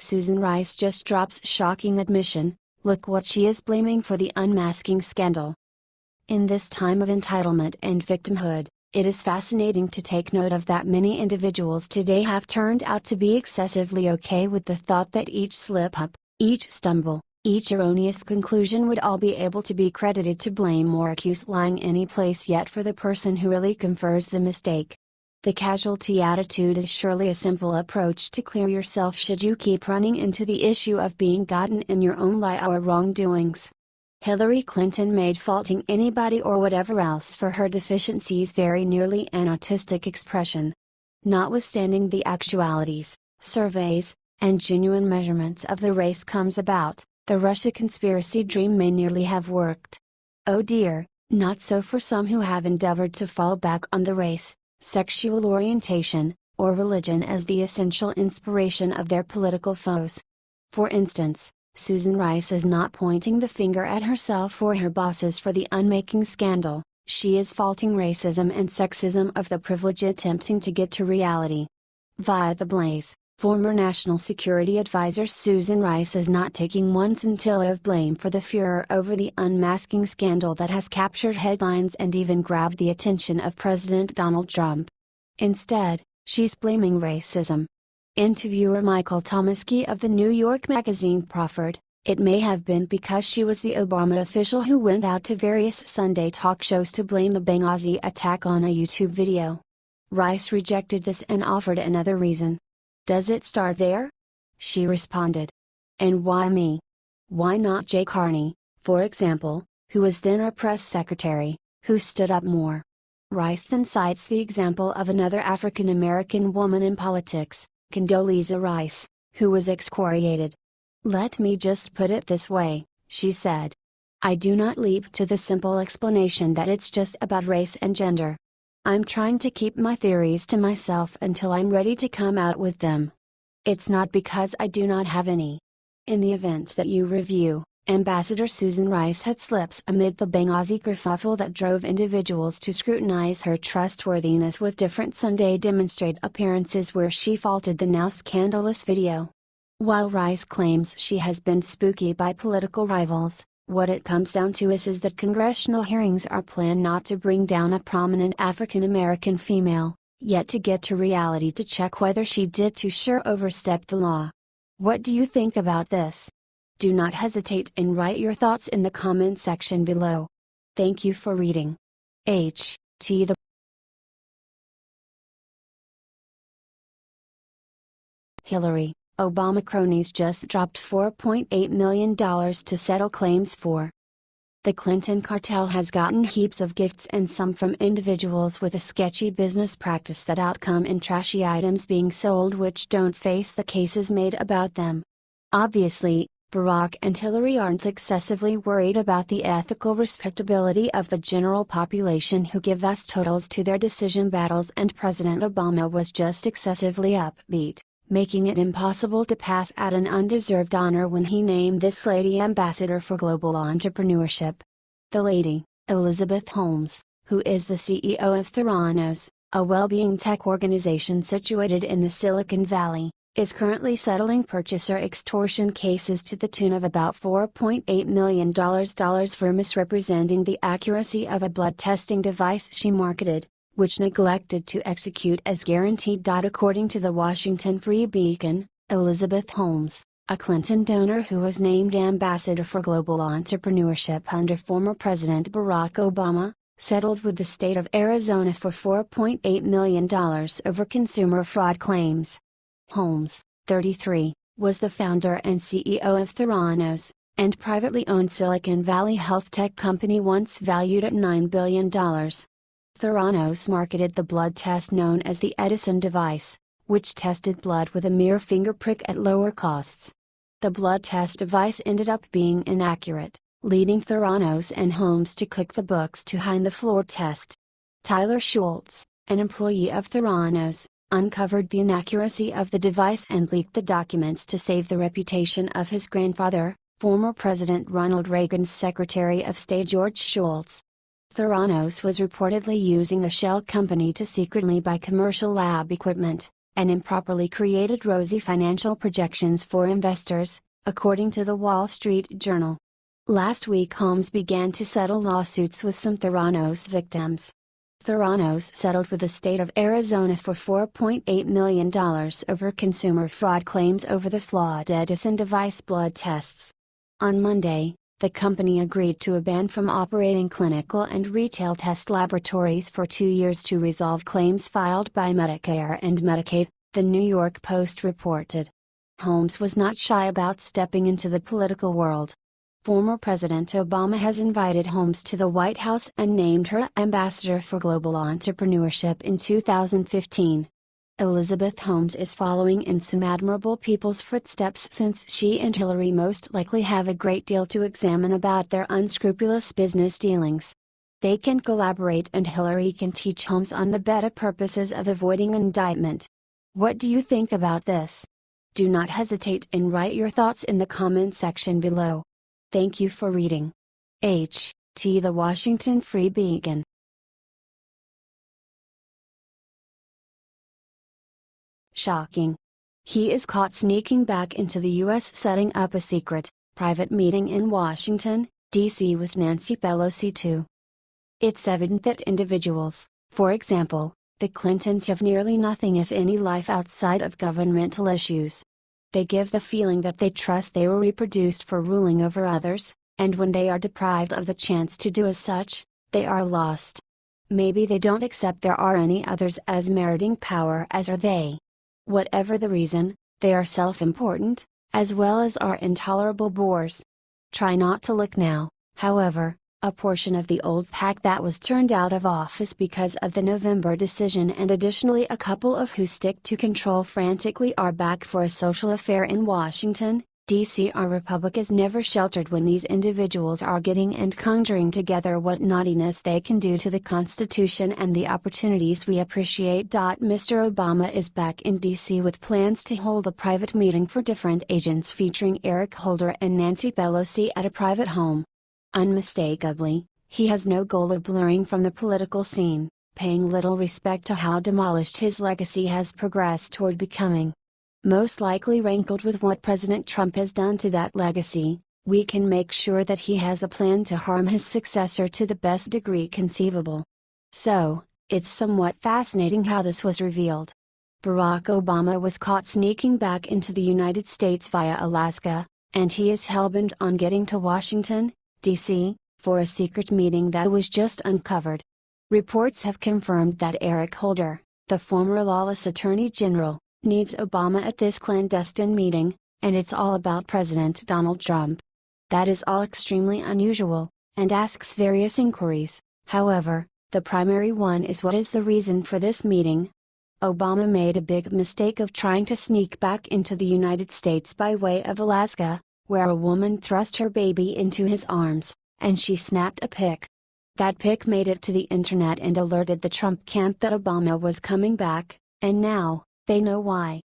Susan Rice just drops shocking admission, look what she is blaming for the unmasking scandal. In this time of entitlement and victimhood, it is fascinating to take note of that many individuals today have turned out to be excessively okay with the thought that each slip-up, each stumble, each erroneous conclusion would all be able to be credited to blame or accuse lying any place yet for the person who really confers the mistake. The casualty attitude is surely a simple approach to clear yourself should you keep running into the issue of being gotten in your own lie or wrongdoings. Hillary Clinton made faulting anybody or whatever else for her deficiencies very nearly an autistic expression. Notwithstanding the actualities, surveys, and genuine measurements of the race comes about, the Russia conspiracy dream may nearly have worked. Oh dear, not so for some who have endeavored to fall back on the race, sexual orientation, or religion as the essential inspiration of their political foes. For instance, Susan Rice is not pointing the finger at herself or her bosses for the unmaking scandal, she is faulting racism and sexism of the privileged attempting to get to reality. Via the Blaze, former National Security Advisor Susan Rice is not taking one scintilla of blame for the furor over the unmasking scandal that has captured headlines and even grabbed the attention of President Donald Trump. Instead, she's blaming racism. Interviewer Michael Tomasky of the New York magazine proffered, it may have been because she was the Obama official who went out to various Sunday talk shows to blame the Benghazi attack on a YouTube video. Rice rejected this and offered another reason. Does it start there? She responded. And why me? Why not Jay Carney, for example, who was then our press secretary, who stood up more? Rice then cites the example of another African American woman in politics, Condoleezza Rice, who was excoriated. Let me just put it this way, she said. I do not leap to the simple explanation that it's just about race and gender. I'm trying to keep my theories to myself until I'm ready to come out with them. It's not because I do not have any. In the event that you review, Ambassador Susan Rice had slips amid the Benghazi kerfuffle that drove individuals to scrutinize her trustworthiness with different Sunday demonstrate appearances where she faulted the now scandalous video. While Rice claims she has been spooky by political rivals, what it comes down to is that congressional hearings are planned not to bring down a prominent African American female, yet to get to reality to check whether she did too sure overstep the law. What do you think about this? Do not hesitate and write your thoughts in the comment section below. Thank you for reading. H.T. the Hillary, Obama cronies just dropped $4.8 million to settle claims for. The Clinton cartel has gotten heaps of gifts and some from individuals with a sketchy business practice that outcome in trashy items being sold which don't face the cases made about them. Obviously, Barack and Hillary aren't excessively worried about the ethical respectability of the general population who give vast totals to their decision battles, and President Obama was just excessively upbeat, making it impossible to pass at an undeserved honor when he named this lady ambassador for global entrepreneurship. The lady, Elizabeth Holmes, who is the CEO of Theranos, a well-being tech organization situated in the Silicon Valley, is currently settling purchaser extortion cases to the tune of about $4.8 million for misrepresenting the accuracy of a blood testing device she marketed, which neglected to execute as guaranteed. According to the Washington Free Beacon, Elizabeth Holmes, a Clinton donor who was named ambassador for global entrepreneurship under former President Barack Obama, settled with the state of Arizona for $4.8 million over consumer fraud claims. Holmes, 33, was the founder and CEO of Theranos, and privately owned Silicon Valley health tech company once valued at $9 billion. Theranos marketed the blood test known as the Edison device, which tested blood with a mere finger prick at lower costs. The blood test device ended up being inaccurate, leading Theranos and Holmes to click the books to hide the floor test. Tyler Schultz, an employee of Theranos, uncovered the inaccuracy of the device and leaked the documents to save the reputation of his grandfather, former President Ronald Reagan's Secretary of State George Shultz. Theranos was reportedly using a shell company to secretly buy commercial lab equipment, and improperly created rosy financial projections for investors, according to the Wall Street Journal. Last week Holmes began to settle lawsuits with some Theranos victims. Theranos settled with the state of Arizona for $4.8 million over consumer fraud claims over the flawed Edison device blood tests. On Monday, the company agreed to a ban from operating clinical and retail test laboratories for 2 years to resolve claims filed by Medicare and Medicaid, the New York Post reported. Holmes was not shy about stepping into the political world. Former President Obama has invited Holmes to the White House and named her Ambassador for Global Entrepreneurship in 2015. Elizabeth Holmes is following in some admirable people's footsteps, since she and Hillary most likely have a great deal to examine about their unscrupulous business dealings. They can collaborate and Hillary can teach Holmes on the better purposes of avoiding indictment. What do you think about this? Do not hesitate and write your thoughts in the comment section below. Thank you for reading. H.T. The Washington Free Beacon. Shocking. He is caught sneaking back into the U.S. setting up a secret, private meeting in Washington, D.C. with Nancy Pelosi too. It's evident that individuals, for example, the Clintons, have nearly nothing if any life outside of governmental issues. They give the feeling that they trust they were reproduced for ruling over others, and when they are deprived of the chance to do as such, they are lost. Maybe they don't accept there are any others as meriting power as are they. Whatever the reason, they are self-important, as well as are intolerable bores. Try not to look now, however, a portion of the old pack that was turned out of office because of the November decision, and additionally a couple of who stick to control frantically, are back for a social affair in Washington, D.C. Our republic is never sheltered when these individuals are getting and conjuring together what naughtiness they can do to the Constitution and the opportunities we appreciate. Mr. Obama is back in D.C. with plans to hold a private meeting for different agents featuring Eric Holder and Nancy Pelosi at a private home. Unmistakably, he has no goal of blurring from the political scene, paying little respect to how demolished his legacy has progressed toward becoming. Most likely rankled with what President Trump has done to that legacy, we can make sure that he has a plan to harm his successor to the best degree conceivable. So, it's somewhat fascinating how this was revealed. Barack Obama was caught sneaking back into the United States via Alaska, and he is hellbent on getting to Washington, D.C., for a secret meeting that was just uncovered. Reports have confirmed that Eric Holder, the former lawless Attorney General, needs Obama at this clandestine meeting, and it's all about President Donald Trump. That is all extremely unusual, and asks various inquiries. However, the primary one is, what is the reason for this meeting? Obama made a big mistake of trying to sneak back into the United States by way of Alaska, where a woman thrust her baby into his arms, and she snapped a pic. That pic made it to the internet and alerted the Trump camp that Obama was coming back, and now, they know why.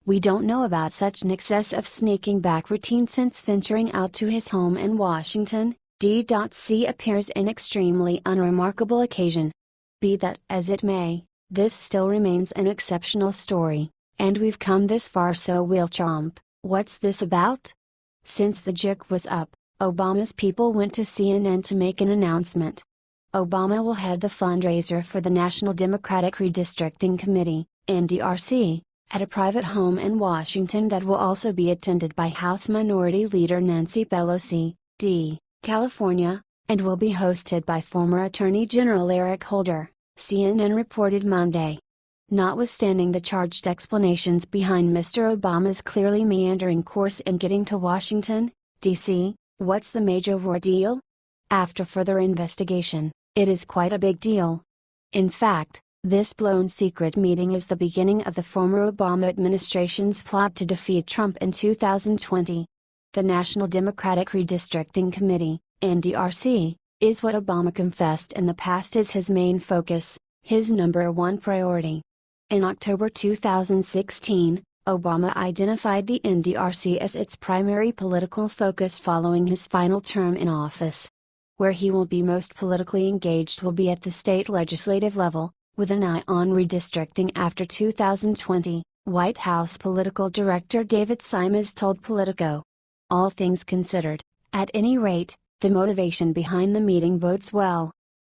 We don't know about such an excess of sneaking back routine since venturing out to his home in Washington, D.C. appears an extremely unremarkable occasion. Be that as it may, this still remains an exceptional story, and we've come this far, so we'll chomp. What's this about? Since the jig was up, Obama's people went to CNN to make an announcement. Obama will head the fundraiser for the National Democratic Redistricting Committee, NDRC, at a private home in Washington that will also be attended by House Minority Leader Nancy Pelosi, D. California, and will be hosted by former Attorney General Eric Holder, CNN reported Monday. Notwithstanding the charged explanations behind Mr. Obama's clearly meandering course in getting to Washington, D.C., what's the major ordeal? After further investigation, it is quite a big deal. In fact, this blown secret meeting is the beginning of the former Obama administration's plot to defeat Trump in 2020. The National Democratic Redistricting Committee, NDRC, is what Obama confessed in the past is his main focus, his number one priority. In October 2016, Obama identified the NDRC as its primary political focus following his final term in office. Where he will be most politically engaged will be at the state legislative level, with an eye on redistricting after 2020, White House political director David Simes told Politico. All things considered, at any rate, the motivation behind the meeting bodes well.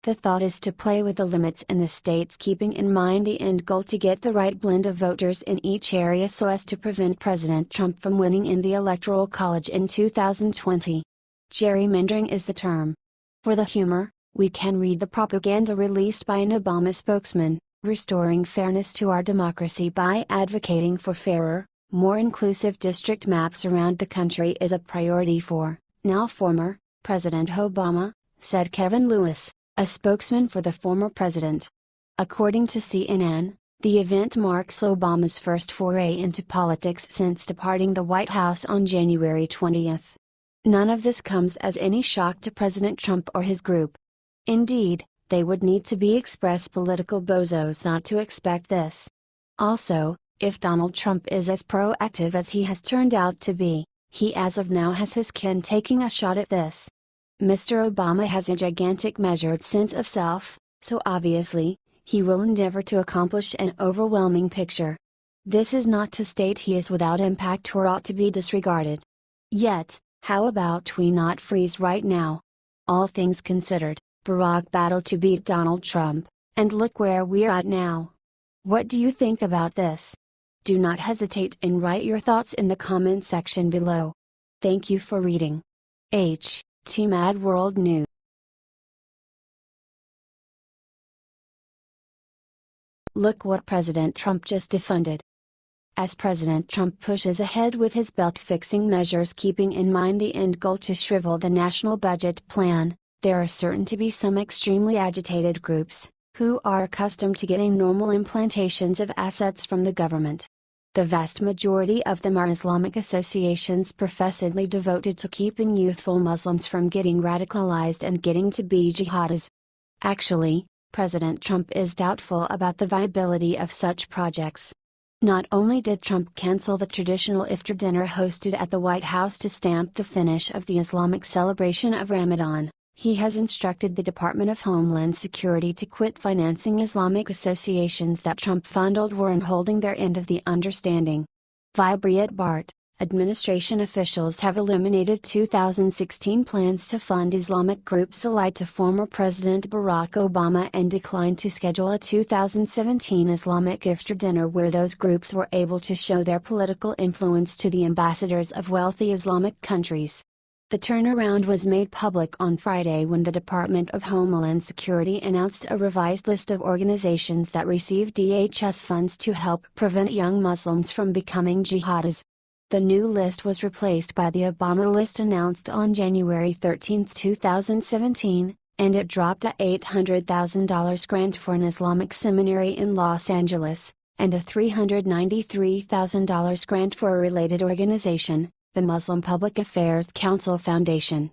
The thought is to play with the limits in the states, keeping in mind the end goal to get the right blend of voters in each area so as to prevent President Trump from winning in the Electoral College in 2020. Gerrymandering is the term. For the humor, we can read the propaganda released by an Obama spokesman, restoring fairness to our democracy by advocating for fairer, more inclusive district maps around the country is a priority for, now former, President Obama, said Kevin Lewis, a spokesman for the former president. According to CNN, the event marks Obama's first foray into politics since departing the White House on January 20. None of this comes as any shock to President Trump or his group. Indeed, they would need to be express political bozos not to expect this. Also, if Donald Trump is as proactive as he has turned out to be, he as of now has his kin taking a shot at this. Mr. Obama has a gigantic measured sense of self, so obviously, he will endeavor to accomplish an overwhelming picture. This is not to state he is without impact or ought to be disregarded. Yet, how about we not freeze right now? All things considered, Barack battled to beat Donald Trump, and look where we're at now. What do you think about this? Do not hesitate and write your thoughts in the comment section below. Thank you for reading. Mad World News. Look what President Trump just defunded. As President Trump pushes ahead with his belt-fixing measures keeping in mind the end goal to shrivel the national budget plan, there are certain to be some extremely agitated groups, who are accustomed to getting normal implantations of assets from the government. The vast majority of them are Islamic associations professedly devoted to keeping youthful Muslims from getting radicalized and getting to be jihadis. Actually, President Trump is doubtful about the viability of such projects. Not only did Trump cancel the traditional iftar dinner hosted at the White House to stamp the finish of the Islamic celebration of Ramadan, he has instructed the Department of Homeland Security to quit financing Islamic associations that Trump funded weren't holding their end of the understanding. Vibriat Bart, administration officials have eliminated 2016 plans to fund Islamic groups allied to former President Barack Obama and declined to schedule a 2017 Islamic iftar dinner where those groups were able to show their political influence to the ambassadors of wealthy Islamic countries. The turnaround was made public on Friday when the Department of Homeland Security announced a revised list of organizations that receive DHS funds to help prevent young Muslims from becoming jihadis. The new list was replaced by the Obama list announced on January 13, 2017, and it dropped a $800,000 grant for an Islamic seminary in Los Angeles, and a $393,000 grant for a related organization, the Muslim Public Affairs Council Foundation.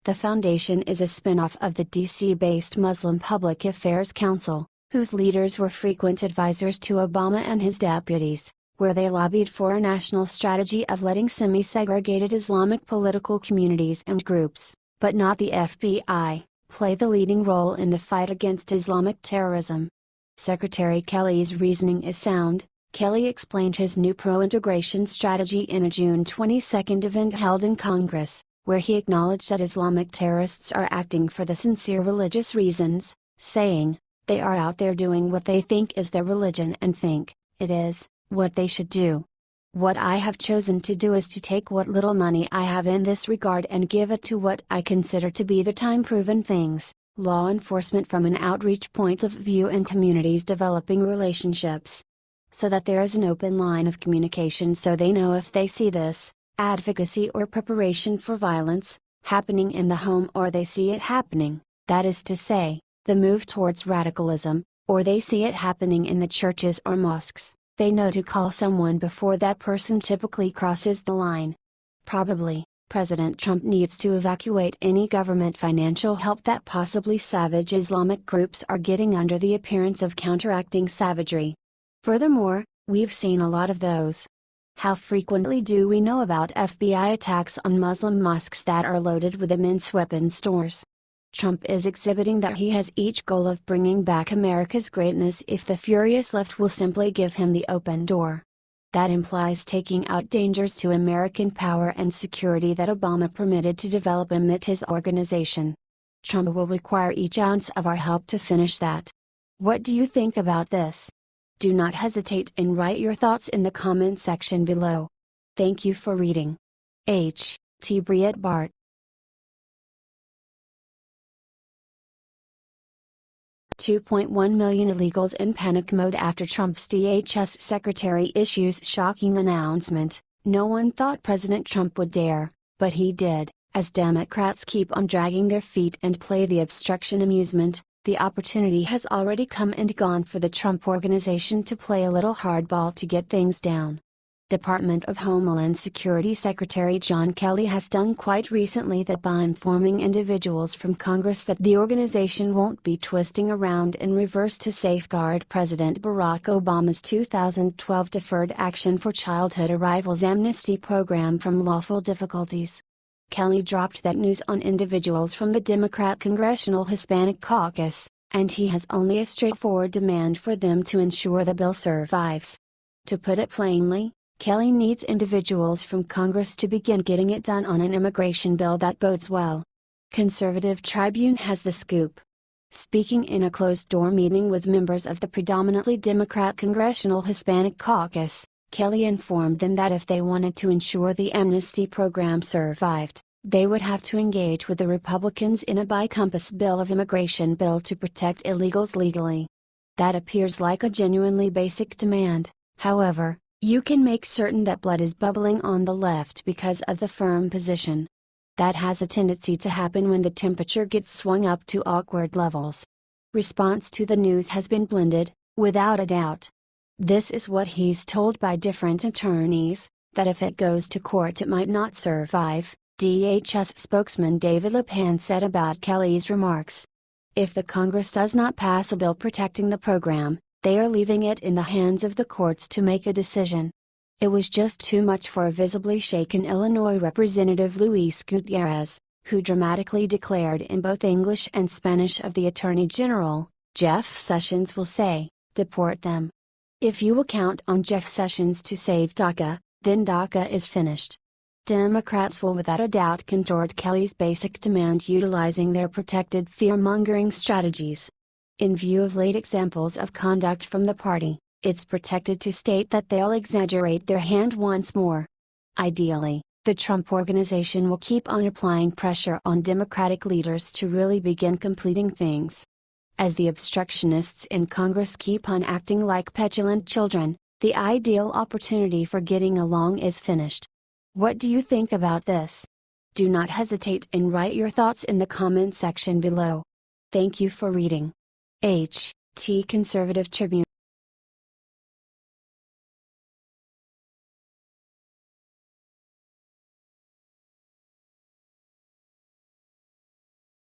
The foundation is a spin-off of the DC-based Muslim Public Affairs Council, whose leaders were frequent advisors to Obama and his deputies, where they lobbied for a national strategy of letting semi-segregated Islamic political communities and groups, but not the FBI, play the leading role in the fight against Islamic terrorism. Secretary Kelly's reasoning is sound. Kelly explained his new pro-integration strategy in a June 22 event held in Congress, where he acknowledged that Islamic terrorists are acting for the sincere religious reasons, saying, "They are out there doing what they think is their religion and think it is what they should do. What I have chosen to do is to take what little money I have in this regard and give it to what I consider to be the time-proven things, law enforcement from an outreach point of view and communities developing relationships. So that there is an open line of communication so they know if they see this, advocacy or preparation for violence, happening in the home or they see it happening, that is to say, the move towards radicalism, or they see it happening in the churches or mosques, they know to call someone before that person typically crosses the line." Probably, President Trump needs to evacuate any government financial help that possibly savage Islamic groups are getting under the appearance of counteracting savagery. Furthermore, we've seen a lot of those. How frequently do we know about FBI attacks on Muslim mosques that are loaded with immense weapon stores? Trump is exhibiting that he has each goal of bringing back America's greatness if the furious left will simply give him the open door. That implies taking out dangers to American power and security that Obama permitted to develop amid his organization. Trump will require each ounce of our help to finish that. What do you think about this? Do not hesitate and write your thoughts in the comment section below. Thank you for reading. H. T. Breitbart. $2.1 million illegals in panic mode after Trump's DHS secretary issues shocking announcement. No one thought President Trump would dare, but he did. As Democrats keep on dragging their feet and play the obstruction amusement, the opportunity has already come and gone for the Trump Organization to play a little hardball to get things down. Department of Homeland Security Secretary John Kelly has done quite recently that by informing individuals from Congress that the organization won't be twisting around in reverse to safeguard President Barack Obama's 2012 Deferred Action for Childhood Arrivals amnesty program from lawful difficulties. Kelly dropped that news on individuals from the Democrat Congressional Hispanic Caucus, and he has only a straightforward demand for them to ensure the bill survives. To put it plainly, Kelly needs individuals from Congress to begin getting it done on an immigration bill that bodes well. Conservative Tribune has the scoop. Speaking in a closed-door meeting with members of the predominantly Democrat Congressional Hispanic Caucus, Kelly informed them that if they wanted to ensure the amnesty program survived, they would have to engage with the Republicans in a bipartisan bill of immigration bill to protect illegals legally. That appears like a genuinely basic demand. However, you can make certain that blood is bubbling on the left because of the firm position. That has a tendency to happen when the temperature gets swung up to awkward levels. Response to the news has been blended, without a doubt. This is what he's told by different attorneys, that if it goes to court it might not survive, DHS spokesman David LaPan said about Kelly's remarks. If the Congress does not pass a bill protecting the program, they are leaving it in the hands of the courts to make a decision. It was just too much for a visibly shaken Illinois Representative Luis Gutierrez, who dramatically declared in both English and Spanish of the Attorney General, Jeff Sessions will say, deport them. If you will count on Jeff Sessions to save DACA, then DACA is finished. Democrats will without a doubt contort Kelly's basic demand utilizing their protected fear-mongering strategies. In view of late examples of conduct from the party, it's protected to state that they'll exaggerate their hand once more. Ideally, the Trump Organization will keep on applying pressure on Democratic leaders to really begin completing things. As the obstructionists in Congress keep on acting like petulant children, the ideal opportunity for getting along is finished. What do you think about this? Do not hesitate and write your thoughts in the comment section below. Thank you for reading. H. T. Conservative Tribune.